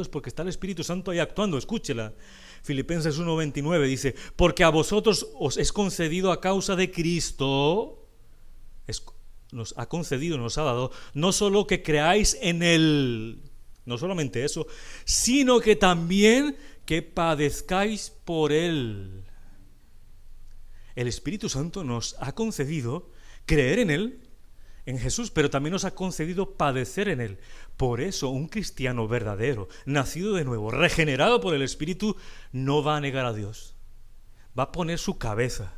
porque está el Espíritu Santo ahí actuando. Escúchela. Filipenses 1:29 dice, porque a vosotros os es concedido a causa de Cristo, nos ha concedido, nos ha dado, no solo que creáis en Él, no solamente eso, sino que también que padezcáis por Él. El Espíritu Santo nos ha concedido creer en Él, en Jesús, pero también nos ha concedido padecer en Él. Por eso un cristiano verdadero, nacido de nuevo, regenerado por el Espíritu, no va a negar a Dios. Va a poner su cabeza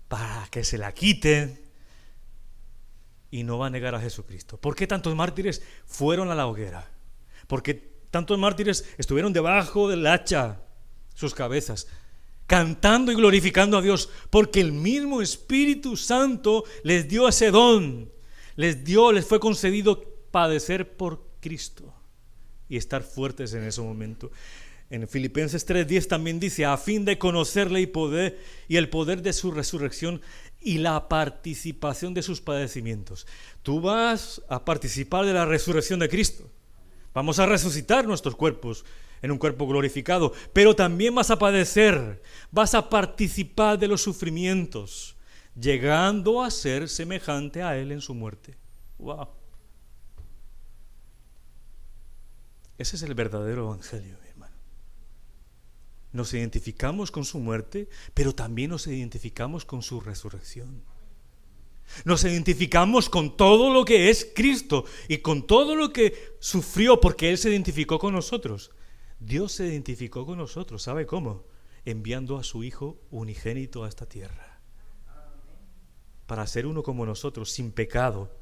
para que se la quiten y no va a negar a Jesucristo. ¿Por qué tantos mártires fueron a la hoguera? ¿Por qué tantos mártires estuvieron debajo del hacha, sus cabezas, cantando y glorificando a Dios? Porque el mismo Espíritu Santo les dio ese don, les fue concedido padecer por Cristo y estar fuertes en ese momento. En Filipenses 3:10 también dice, a fin de conocerle y el poder de su resurrección y la participación de sus padecimientos. Tú vas a participar de la resurrección de Cristo. Vamos a resucitar nuestros cuerpos en un cuerpo glorificado, pero también vas a padecer, vas a participar de los sufrimientos, llegando a ser semejante a Él en su muerte. ¡Wow! Ese es el verdadero evangelio, mi hermano. Nos identificamos con su muerte, pero también nos identificamos con su resurrección. Nos identificamos con todo lo que es Cristo y con todo lo que sufrió, porque Él se identificó con nosotros. Dios se identificó con nosotros, ¿sabe cómo? Enviando a su Hijo unigénito a esta tierra, para ser uno como nosotros, sin pecado,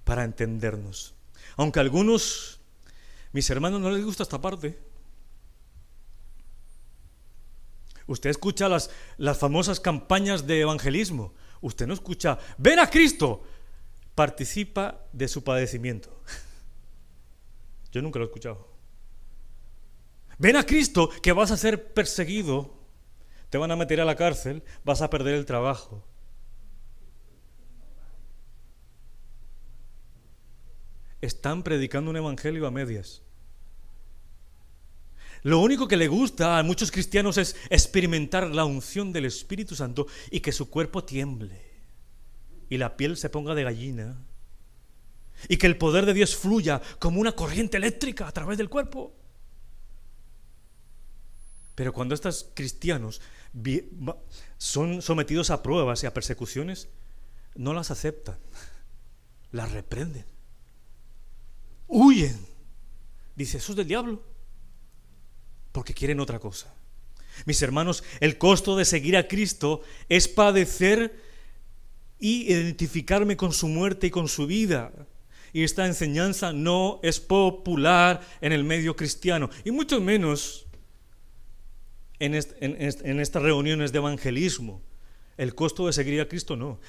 para entendernos. Aunque a algunos, mis hermanos, no les gusta esta parte. Usted escucha las famosas campañas de evangelismo. Usted no escucha, ven a Cristo, participa de su padecimiento. Yo nunca lo he escuchado. Ven a Cristo, que vas a ser perseguido, te van a meter a la cárcel, vas a perder el trabajo. Están predicando un evangelio a medias. Lo único que le gusta a muchos cristianos es experimentar la unción del Espíritu Santo y que su cuerpo tiemble y la piel se ponga de gallina y que el poder de Dios fluya como una corriente eléctrica a través del cuerpo. Pero cuando estos cristianos son sometidos a pruebas y a persecuciones, no las aceptan, las reprenden, huyen. Dice, eso es del diablo, porque quieren otra cosa. Mis hermanos, el costo de seguir a Cristo es padecer y identificarme con su muerte y con su vida. Y esta enseñanza no es popular en el medio cristiano, y mucho menos en estas reuniones de evangelismo. El costo de seguir a Cristo no.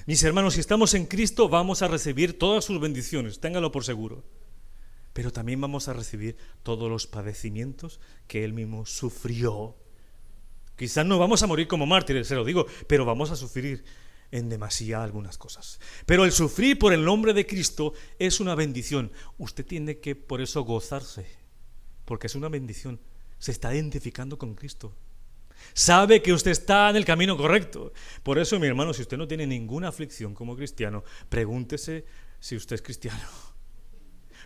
Mis hermanos, si estamos en Cristo, vamos a recibir todas sus bendiciones, téngalo por seguro. Pero también vamos a recibir todos los padecimientos que Él mismo sufrió. Quizás no vamos a morir como mártires, se lo digo, pero vamos a sufrir en demasía algunas cosas. Pero el sufrir por el nombre de Cristo es una bendición. Usted tiene que por eso gozarse, porque es una bendición. Se está identificando con Cristo. Sabe que usted está en el camino correcto. Por eso, mi hermano, si usted no tiene ninguna aflicción como cristiano, pregúntese si usted es cristiano.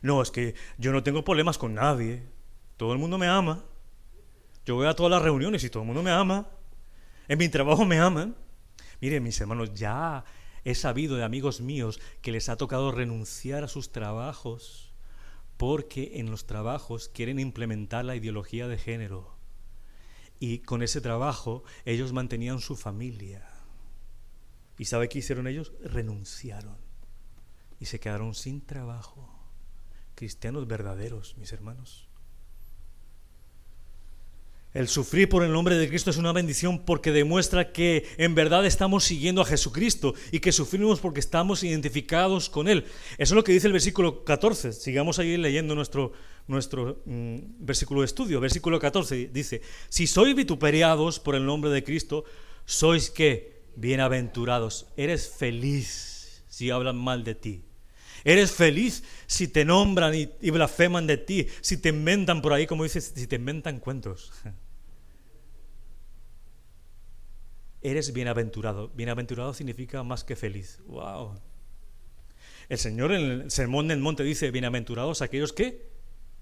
No, es que yo no tengo problemas con nadie. Todo el mundo me ama. Yo voy a todas las reuniones y todo el mundo me ama. En mi trabajo me aman. Miren, mis hermanos, ya he sabido de amigos míos que les ha tocado renunciar a sus trabajos porque en los trabajos quieren implementar la ideología de género. Y con ese trabajo ellos mantenían su familia. ¿Y sabe qué hicieron ellos? Renunciaron. Y se quedaron sin trabajo. Cristianos verdaderos, mis hermanos. El sufrir por el nombre de Cristo es una bendición porque demuestra que en verdad estamos siguiendo a Jesucristo y que sufrimos porque estamos identificados con Él. Eso es lo que dice el versículo 14. Sigamos ahí leyendo nuestro versículo de estudio. Versículo 14 dice, si sois vituperiados por el nombre de Cristo, sois ¿qué? Bienaventurados. Eres feliz si hablan mal de ti. Eres feliz si te nombran y blasfeman de ti, si te inventan por ahí, como dices, si te inventan cuentos. Eres bienaventurado. Bienaventurado significa más que feliz. ¡Wow! El Señor en el Sermón del Monte dice, bienaventurados aquellos que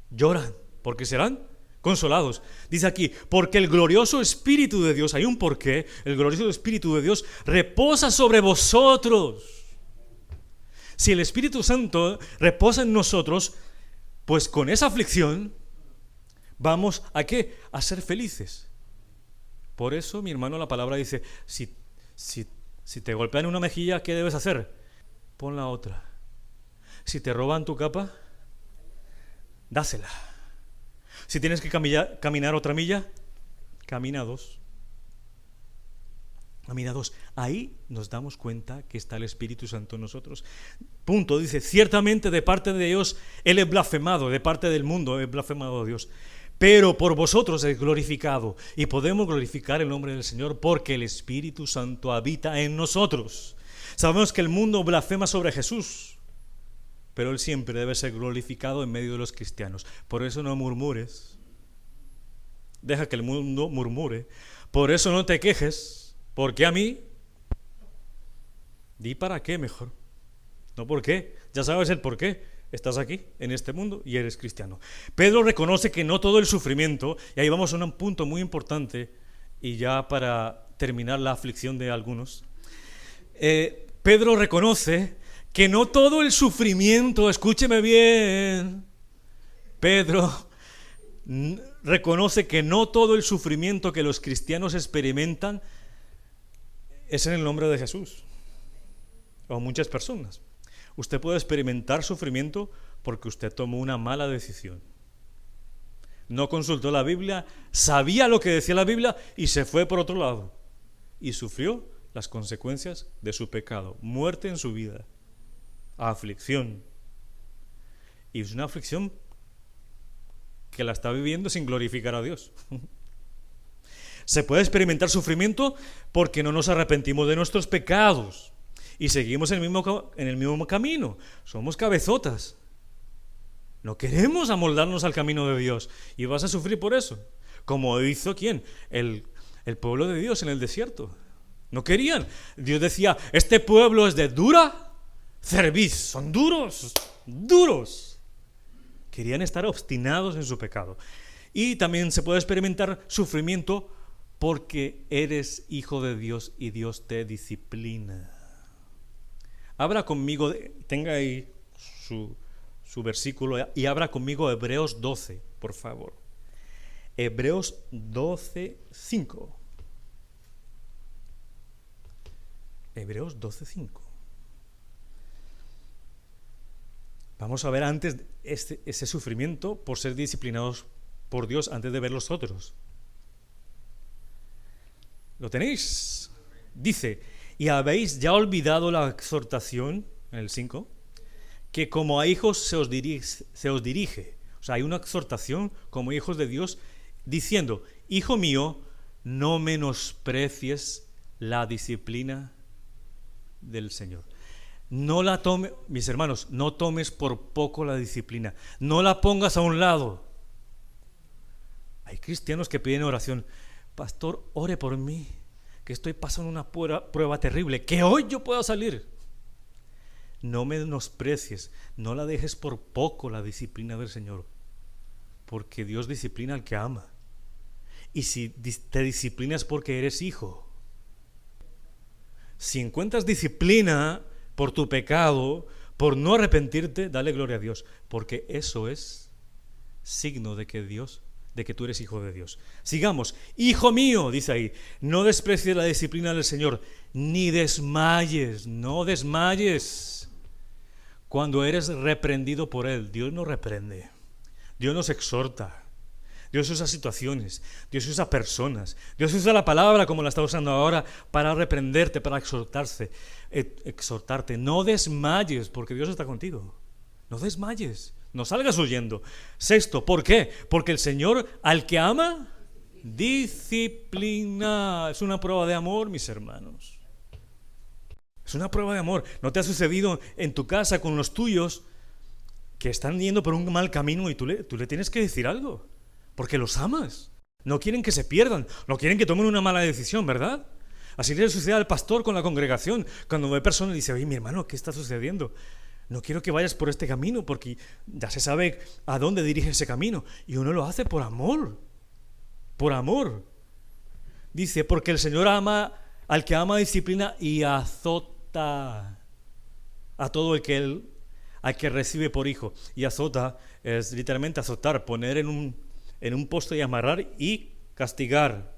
lloran, porque serán consolados. Dice aquí, porque el glorioso Espíritu de Dios, hay un porqué, el glorioso Espíritu de Dios reposa sobre vosotros. Si el Espíritu Santo reposa en nosotros, pues con esa aflicción vamos ¿a qué? A ser felices. Por eso, mi hermano, la palabra dice, si te golpean una mejilla, ¿qué debes hacer? Pon la otra. Si te roban tu capa, dásela. Si tienes que caminar otra milla, camina dos. Camina dos. Ahí nos damos cuenta que está el Espíritu Santo en nosotros. Punto. Dice, ciertamente de parte de Dios Él es blasfemado, de parte del mundo es blasfemado a Dios. Pero por vosotros es glorificado. Y podemos glorificar el nombre del Señor porque el Espíritu Santo habita en nosotros. Sabemos que el mundo blasfema sobre Jesús, pero Él siempre debe ser glorificado en medio de los cristianos. Por eso no murmures. Deja que el mundo murmure. Por eso no te quejes. ¿Por qué a mí? Di para qué mejor. No por qué. Ya sabes el por qué. Estás aquí, en este mundo, y eres cristiano. Pedro reconoce que no todo el sufrimiento, y ahí vamos a un punto muy importante, y ya para terminar la aflicción de algunos. Pedro reconoce que no todo el sufrimiento, escúcheme bien, Pedro reconoce que no todo el sufrimiento que los cristianos experimentan es en el nombre de Jesús, o muchas personas. Usted puede experimentar sufrimiento porque usted tomó una mala decisión. No consultó la Biblia, sabía lo que decía la Biblia y se fue por otro lado. Y sufrió las consecuencias de su pecado, muerte en su vida, aflicción. Y es una aflicción que la está viviendo sin glorificar a Dios. Se puede experimentar sufrimiento porque no nos arrepentimos de nuestros pecados y seguimos en el mismo camino. Somos cabezotas. No queremos amoldarnos al camino de Dios y vas a sufrir por eso. Como hizo ¿quién? El pueblo de Dios en el desierto. No querían. Dios decía, este pueblo es de dura cerviz. Son duros, duros. Querían estar obstinados en su pecado. Y también se puede experimentar sufrimiento porque eres hijo de Dios y Dios te disciplina. Abra conmigo, tenga ahí su versículo y abra conmigo Hebreos 12, por favor. Hebreos 12, 5. Hebreos 12, 5. Vamos a ver antes ese sufrimiento por ser disciplinados por Dios antes de ver los otros. ¿Lo tenéis? Dice, ¿y habéis ya olvidado la exhortación, en el 5, que como a hijos se os dirige? O sea, hay una exhortación como hijos de Dios diciendo, hijo mío, no menosprecies la disciplina del Señor. No la tomes, mis hermanos, no tomes por poco la disciplina. No la pongas a un lado. Hay cristianos que piden oración. Pastor, ore por mí, que estoy pasando una prueba terrible, que hoy yo pueda salir. No menosprecies, no la dejes por poco la disciplina del Señor, porque Dios disciplina al que ama. Y si te disciplinas porque eres hijo, si encuentras disciplina por tu pecado, por no arrepentirte, dale gloria a Dios, porque eso es signo de que tú eres hijo de Dios. Sigamos. Hijo mío, dice ahí, no desprecies la disciplina del Señor, ni desmayes, no desmayes cuando eres reprendido por Él. Dios nos reprende, Dios nos exhorta, Dios usa situaciones, Dios usa personas, Dios usa la palabra como la está usando ahora para reprenderte, para exhortarte. No desmayes porque Dios está contigo. No desmayes, no salgas huyendo. Sexto, ¿por qué? Porque el Señor al que ama, disciplina. Es una prueba de amor, mis hermanos. Es una prueba de amor. ¿No te ha sucedido en tu casa con los tuyos que están yendo por un mal camino y tú le tienes que decir algo? Porque los amas. No quieren que se pierdan, no quieren que tomen una mala decisión, ¿verdad? Así le sucede al pastor con la congregación. Cuando ve personas y dice, oye, mi hermano, ¿qué está sucediendo? No quiero que vayas por este camino porque ya se sabe a dónde dirige ese camino. Y uno lo hace por amor. Por amor. Dice, porque el Señor ama al que ama, disciplina y azota a todo al que recibe por hijo. Y azota es literalmente azotar, poner en un poste y amarrar y castigar.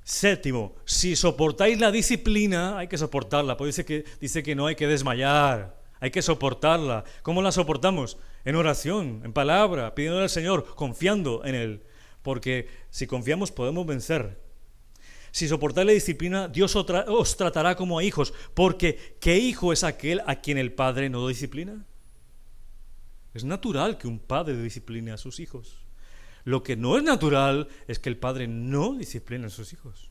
Séptimo, si soportáis la disciplina, hay que soportarla. Pues dice que no hay que desmayar, hay que soportarla. ¿Cómo la soportamos? En oración, en palabra, pidiéndole al Señor, confiando en Él. Porque si confiamos podemos vencer. Si soportáis la disciplina, Dios os tratará como a hijos. Porque ¿qué hijo es aquel a quien el padre no disciplina? Es natural que un padre discipline a sus hijos. Lo que no es natural es que el padre no discipline a sus hijos.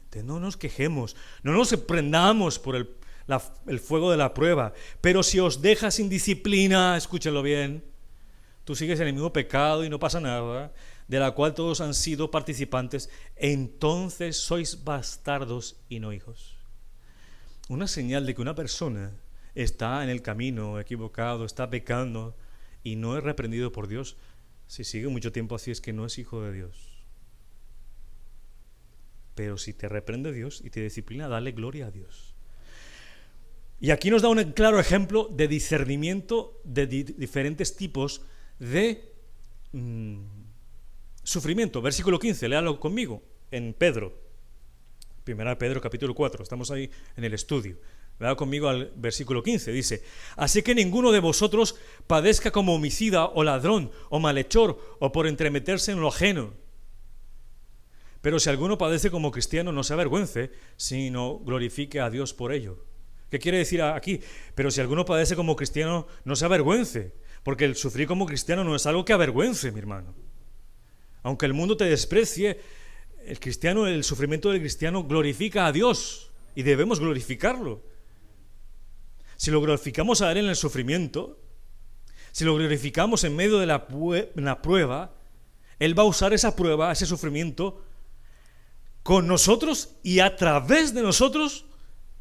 Entonces no nos quejemos, no nos prendamos por el fuego de la prueba. Pero si os deja sin disciplina, escúchenlo bien, tú sigues en el mismo pecado y no pasa nada, de la cual todos han sido participantes, entonces sois bastardos y no hijos. Una señal de que una persona está en el camino equivocado, está pecando y no es reprendido por Dios, si sigue mucho tiempo así es que no es hijo de Dios. Pero si te reprende Dios y te disciplina, dale gloria a Dios. Y aquí nos da un claro ejemplo de discernimiento de diferentes tipos de sufrimiento. Versículo 15, léalo conmigo, en Pedro. 1 Pedro capítulo 4, estamos ahí en el estudio. Vea conmigo al versículo 15, dice: así que ninguno de vosotros padezca como homicida o ladrón o malhechor o por entremeterse en lo ajeno. Pero si alguno padece como cristiano, no se avergüence, sino glorifique a Dios por ello. ¿Qué quiere decir aquí? Pero si alguno padece como cristiano, no se avergüence, porque el sufrir como cristiano no es algo que avergüence, mi hermano. Aunque el mundo te desprecie, el sufrimiento del cristiano glorifica a Dios y debemos glorificarlo. Si lo glorificamos a Él en el sufrimiento, si lo glorificamos en medio de la prueba, Él va a usar esa prueba, ese sufrimiento, con nosotros y a través de nosotros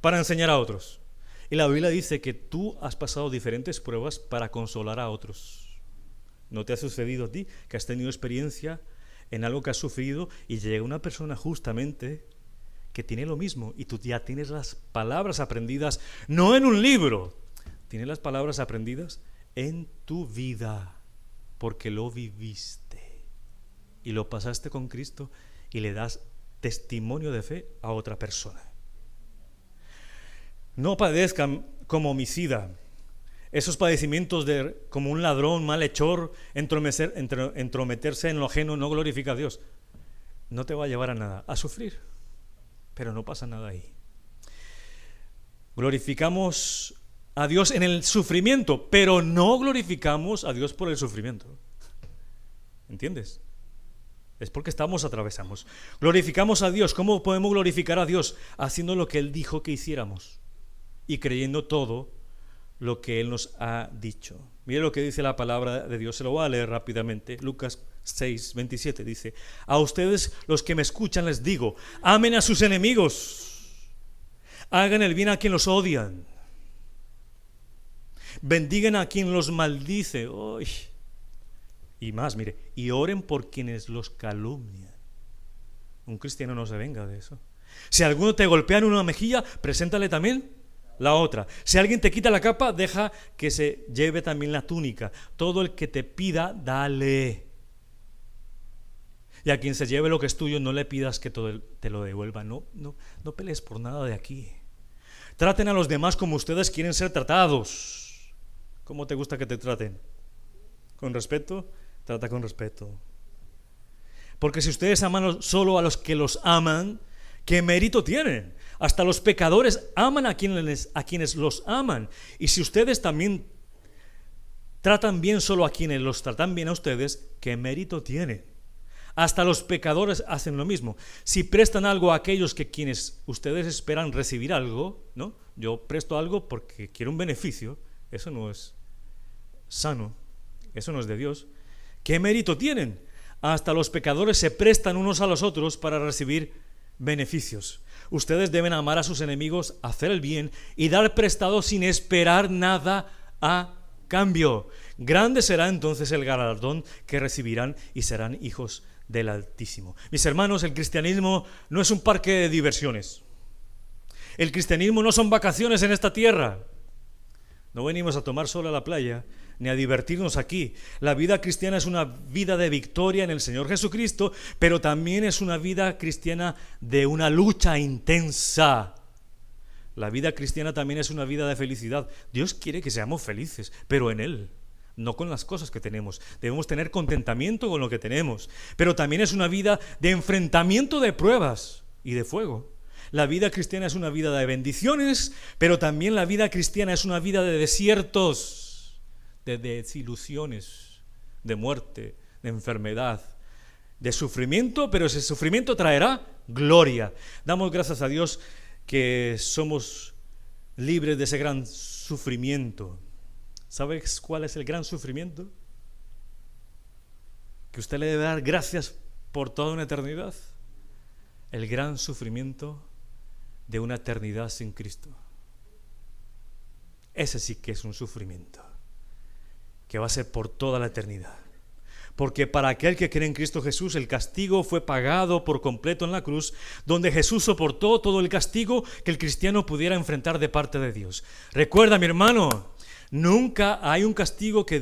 para enseñar a otros. Y la Biblia dice que tú has pasado diferentes pruebas para consolar a otros. ¿No te ha sucedido a ti que has tenido experiencia en algo que has sufrido y llega una persona justamente que tiene lo mismo y tú ya tienes las palabras aprendidas, no en un libro, tienes las palabras aprendidas en tu vida, porque lo viviste y lo pasaste con Cristo y le das testimonio de fe a otra persona? No padezcan como homicida. Esos padecimientos como un ladrón, malhechor, entrometerse en lo ajeno, no glorifica a Dios. No te va a llevar a nada, a sufrir, pero no pasa nada ahí. Glorificamos a Dios en el sufrimiento, pero no glorificamos a Dios por el sufrimiento. ¿Entiendes? Es porque atravesamos. Glorificamos a Dios. ¿Cómo podemos glorificar a Dios? Haciendo lo que Él dijo que hiciéramos y creyendo todo lo que Él nos ha dicho. Mire lo que dice la palabra de Dios, se lo voy a leer rápidamente. Lucas 6, 27 dice: a ustedes los que me escuchan les digo, amen a sus enemigos, hagan el bien a quien los odian, bendigan a quien los maldice. ¡Uy! Y más, mire, y oren por quienes los calumnian. Un cristiano no se venga de eso. Si alguno te golpea en una mejilla, preséntale también la otra. Si alguien te quita la capa, deja que se lleve también la túnica. Todo el que te pida, dale. Y a quien se lleve lo que es tuyo, no le pidas que te lo devuelva. No pelees por nada de aquí. Traten a los demás como ustedes quieren ser tratados. ¿Cómo te gusta que te traten? ¿Con respeto? Trata con respeto. Porque si ustedes aman solo a los que los aman, ¿qué mérito tienen? Hasta los pecadores aman a quienes los aman. Y si ustedes también tratan bien solo a quienes los tratan bien a ustedes, ¿qué mérito tienen? Hasta los pecadores hacen lo mismo. Si prestan algo a aquellos quienes ustedes esperan recibir algo, ¿no? Yo presto algo porque quiero un beneficio. Eso no es sano. Eso no es de Dios. ¿Qué mérito tienen? Hasta los pecadores se prestan unos a los otros para recibir beneficios. Ustedes deben amar a sus enemigos, hacer el bien y dar prestado sin esperar nada a cambio. Grande será entonces el galardón que recibirán y serán hijos del Altísimo. Mis hermanos, el cristianismo no es un parque de diversiones. El cristianismo no son vacaciones en esta tierra. No venimos a tomar sol a la playa ni a divertirnos aquí. La vida cristiana es una vida de victoria en el Señor Jesucristo, pero también es una vida cristiana de una lucha intensa. La vida cristiana también es una vida de felicidad. Dios quiere que seamos felices, pero en Él, no con las cosas que tenemos. Debemos tener contentamiento con lo que tenemos, pero también es una vida de enfrentamiento de pruebas y de fuego. La vida cristiana es una vida de bendiciones, pero también la vida cristiana es una vida de desiertos, de desilusiones, de muerte, de enfermedad, de sufrimiento, pero ese sufrimiento traerá gloria. Damos gracias a Dios que somos libres de ese gran sufrimiento. ¿Sabes cuál es el gran sufrimiento? Que usted le debe dar gracias por toda una eternidad. El gran sufrimiento de una eternidad sin Cristo. Ese sí que es un sufrimiento que va a ser por toda la eternidad. Porque para aquel que cree en Cristo Jesús, el castigo fue pagado por completo en la cruz, donde Jesús soportó todo el castigo que el cristiano pudiera enfrentar de parte de Dios. Recuerda, mi hermano, nunca hay un castigo de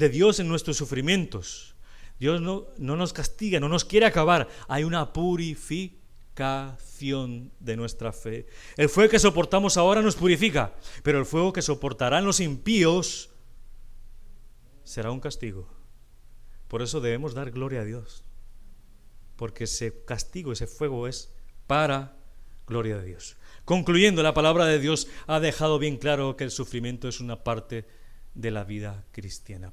Dios en nuestros sufrimientos. Dios no nos castiga, no nos quiere acabar. Hay una purificación de nuestra fe. El fuego que soportamos ahora nos purifica, pero el fuego que soportarán los impíos será un castigo. Por eso debemos dar gloria a Dios, porque ese castigo, ese fuego es para gloria de Dios. Concluyendo, la palabra de Dios ha dejado bien claro que el sufrimiento es una parte de la vida cristiana.